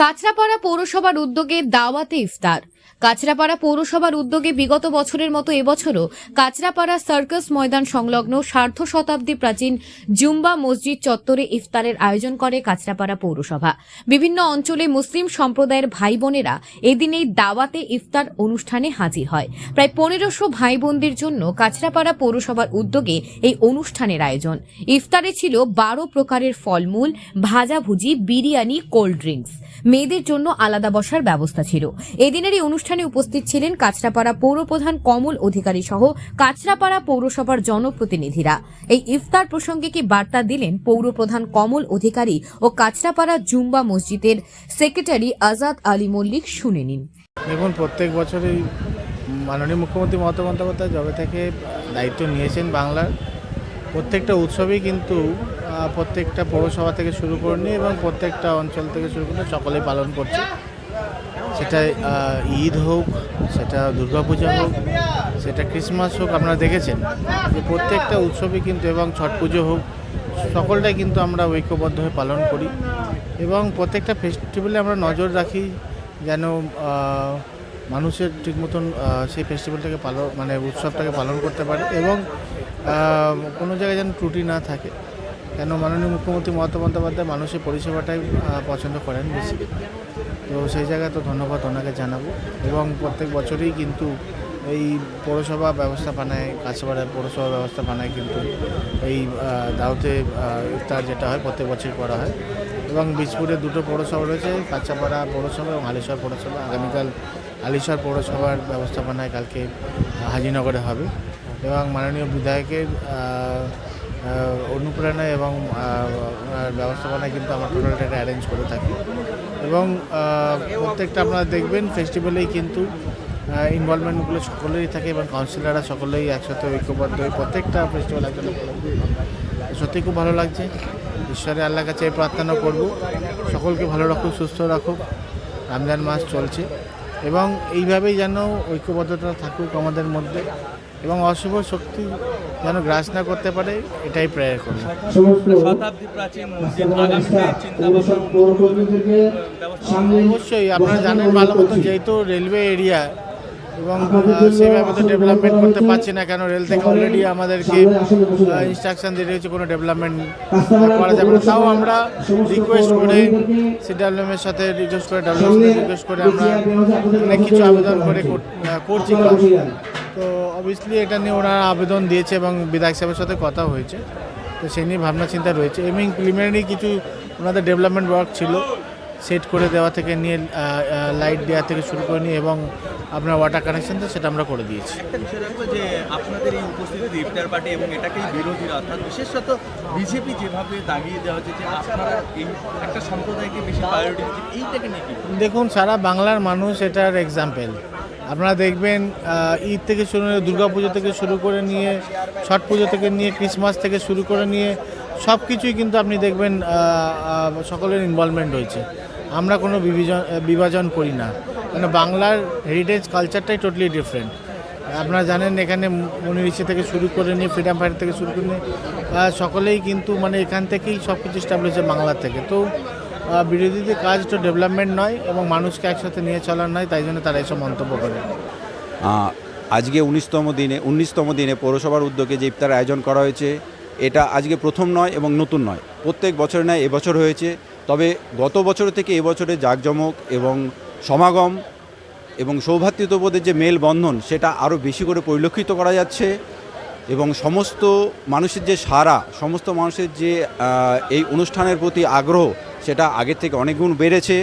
কাছড়াপাড়া পৌরসভার উদ্যোগে দাওয়াতে ইফতার। কাছড়াপাড়া পৌরসভার উদ্যোগে বিগত বছরের মতো এবছরও কাছড়াপাড়া সার্কাস ময়দান সংলগ্ন সার্ধ শতাব্দী প্রাচীন জুম্বা মসজিদ চত্বরে ইফতারের আয়োজন করে কাছড়াপাড়া পৌরসভা। বিভিন্ন অঞ্চলে মুসলিম সম্প্রদায়ের ভাই বোনেরা এদিন এই দাওয়াতে ইফতার অনুষ্ঠানে হাজির হয়। প্রায় 1500 ভাই বোনদের জন্য কাছড়াপাড়া পৌরসভার উদ্যোগে এই অনুষ্ঠানের আয়োজন। ইফতারে ছিল 12 প্রকারের ফলমূল, ভাজাভুজি, বিরিয়ানি, কোল্ড ড্রিঙ্কস। মেয়েদের জন্য আলাদা বসার ব্যবস্থা ছিল। এদিনের এই অনুষ্ঠানে উপস্থিত ছিলেন কাছড়াপাড়া পৌরপ্রধান কমল অধিকারী সহ কাছড়াপাড়া পৌরসভার জনপ্রতিনিধিরা। এই ইফতার প্রসঙ্গে কি বার্তা দিলেন পৌরপ্রধান কমল অধিকারী ও কাছড়াপাড়া জুম্বা মসজিদের সেক্রেটারি আজাদ আলী মল্লিক, শুনে নিন। দেখুন, প্রত্যেক বছরই মাননীয় মুখ্যমন্ত্রী মমতা বন্দ্যোপাধ্যায় যবে থেকে দায়িত্ব নিয়েছেন বাংলার, প্রত্যেকটা উৎসবেই কিন্তু প্রত্যেকটা পৌরসভা থেকে শুরু করে নিয়ে এবং প্রত্যেকটা অঞ্চল থেকে শুরু করে সকলেই পালন করছে। সেটা ঈদ হোক, সেটা দুর্গাপূজা হোক, সেটা ক্রিসমাস হোক, আপনারা দেখেছেন যে প্রত্যেকটা উৎসবই কিন্তু, এবং ছট পুজো হোক, সকলটাই কিন্তু আমরা ঐক্যবদ্ধ হয়ে পালন করি এবং প্রত্যেকটা ফেস্টিভ্যালে আমরা নজর রাখি যেন মানুষের ঠিক মতন সেই ফেস্টিভ্যালটাকে উৎসবটাকে পালন করতে পারে এবং কোনো জায়গায় যেন ত্রুটি না থাকে। কেন মাননীয় মুখ্যমন্ত্রী মমতা বন্দ্যোপাধ্যায় মানুষের পরিষেবাটাই পছন্দ করেন বেশি, তো সেই জায়গায় তো ধন্যবাদ ওনাকে জানাবো। এবং প্রত্যেক বছরই কিন্তু এই পৌরসভা ব্যবস্থাপনায়, কাছড়াপাড়া পৌরসভা ব্যবস্থাপনায় কিন্তু এই দাওয়াতে ইফতার যেটা হয় প্রত্যেক বছর করা হয়। এবং বীজপুরে দুটো পৌরসভা রয়েছে, কাছড়াপাড়া পৌরসভা এবং হালিশহর পৌরসভা। আগামীকাল হালিশহর পৌরসভার ব্যবস্থাপনায় কালকে হাজিনগরে হবে এবং মাননীয় বিধায়কের অনুপ্রেরণায় এবং ব্যবস্থাপনায় কিন্তু আমরা টোটালটাকে অ্যারেঞ্জ করে থাকি। এবং প্রত্যেকটা আপনারা দেখবেন ফেস্টিভ্যালেই কিন্তু ইনভলভমেন্টগুলো সকলেরই থাকে এবং কাউন্সিলররা সকলেই একসাথে ঐক্যবদ্ধ হয়ে প্রত্যেকটা ফেস্টিভ্যাল একসাথে সত্যি খুব ভালো লাগছে। ঈশ্বরের আল্লাহর কাছে এই প্রার্থনা করব সকলকে ভালো রাখুক, সুস্থ রাখুক। রমজান মাস চলছে এবং এইভাবেই যেন ঐক্যবদ্ধতা থাকুক আমাদের মধ্যে এবং অশুভ শক্তি যেন গ্রাস না করতে পারে, এটাই প্রেয়ার করি। অবশ্যই আপনারা জানেন ভালো মতো, যেহেতু রেলওয়ে এরিয়া এবং সেভাবে তো ডেভেলপমেন্ট করতে পারছি না, কেন রেল থেকে অলরেডি আমাদেরকে ইনস্ট্রাকশন দিয়ে রয়েছে কোনো ডেভেলপমেন্ট করা যাবে না। তাও আমরা রিকোয়েস্ট করে সিডাব্লিউএমের সাথে রিকোয়েস্ট করে আমরা অনেক কিছু আবেদন করে করছি। তো অবভিয়াসলি এটা নিয়ে ওনারা আবেদন দিয়েছে এবং বিধায়ক সাহেবের সাথে কথা হয়েছে, তো সেই নিয়ে ভাবনা চিন্তা রয়েছে। এবং প্রিলিমিনারি কিছু ওনাদের ডেভেলপমেন্ট ওয়ার্ক ছিল, সেট করে দেওয়া থেকে নিয়ে লাইট দেওয়া থেকে শুরু করে নিয়ে এবং আপনার ওয়াটার কানেকশনটা সেটা আমরা করে দিয়েছি। একটা বিষয় রাখবো যে আপনাদের এই উপস্থিতিতে ইফতার পার্টি এবং এটাকেই বিরোধীরা অর্থাৎ বিশেষত বিজেপি যেভাবে দাগিয়ে দেওয়া হচ্ছে যে আপনারা এই একটা সম্প্রদায়কে বেশি প্রায়োরিটি দিচ্ছেন, এইটাকে নিয়ে কি? দেখুন, সারা বাংলার মানুষ এটার এক্সাম্পল। আপনারা দেখবেন ঈদ থেকে শুরু করে দুর্গাপুজো থেকে শুরু করে নিয়ে ছট পুজো থেকে নিয়ে ক্রিসমাস থেকে শুরু করে নিয়ে সব কিছুই কিন্তু আপনি দেখবেন সকলের ইনভলভমেন্ট হয়েছে। আমরা কোনো বিভাজন করি না, মানে বাংলার হেরিটেজ কালচারটাই টোটালি ডিফারেন্ট। আপনারা জানেন এখানে মনি ঋষি থেকে শুরু করে নিয়ে ফ্রিডম ফাইটার থেকে শুরু করে নিয়ে সকলেই কিন্তু এখান থেকেই সব কিছু স্টাবলিশ হয়েছে বাংলার থেকে। তো বিরোধীদের কাজ তো ডেভেলপমেন্ট নয় এবং মানুষকে একসাথে নিয়ে চলার নয়, তাই জন্য তারা এসব মন্তব্য করে। আজকে 19তম দিনে পৌরসভার উদ্যোগে যে ইফতার আয়োজন করা হয়েছে, এটা আজকে প্রথম নয় এবং নতুন নয়, প্রত্যেক বছর নয় এবছর হয়েছে। তবে গত বছর থেকে এবছরে জাঁকজমক এবং সমাগম এবং সৌভ্রাতৃত্ববোধের যে মেলবন্ধন, সেটা আরও বেশি করে পরিলক্ষিত করা যাচ্ছে এবং সমস্ত মানুষের যে সমস্ত মানুষের যে এই অনুষ্ঠানের প্রতি আগ্রহ, সেটা আগের থেকে অনেক গুণ বেড়েছে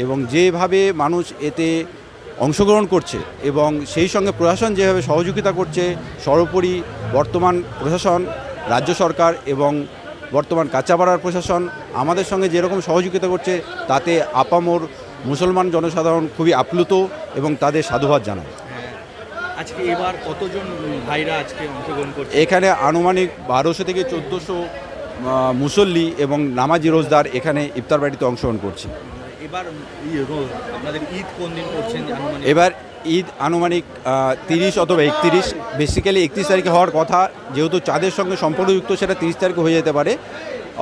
এবং যেভাবে মানুষ এতে অংশগ্রহণ করছে এবং সেই সঙ্গে প্রশাসন যেভাবে সহযোগিতা করছে, সর্বোপরি বর্তমান প্রশাসন, রাজ্য সরকার এবং বর্তমান কাছড়াপাড়ার প্রশাসন আমাদের সঙ্গে যেরকম সহযোগিতা করছে, তাতে আপামর মুসলমান জনসাধারণ খুবই আপ্লুত এবং তাদের সাধুবাদ জানায়। আজকে এবার কতজন ভাইরা আজকে অংশগ্রহণ করছে? এখানে আনুমানিক 1200 থেকে 1400 মুসল্লি এবং নামাজি রোজদার এখানে ইফতার পার্টিতে অংশগ্রহণ করছে। এবার আপনাদের ঈদ কোন দিন করছেন? এবার ঈদ আনুমানিক 30 অথবা 31, বেসিক্যালি 31 তারিখে হওয়ার কথা, যেহেতু চাঁদের সঙ্গে সম্পর্কযুক্ত, সেটা 30 তারিখে হয়ে যেতে পারে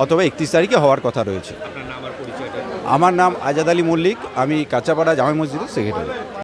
অথবা 31 তারিখে হওয়ার কথা রয়েছে। আমার নাম আজাদ আলী মল্লিক, আমি কাঁচাপাড়া জামে মসজিদের সেক্রেটারি।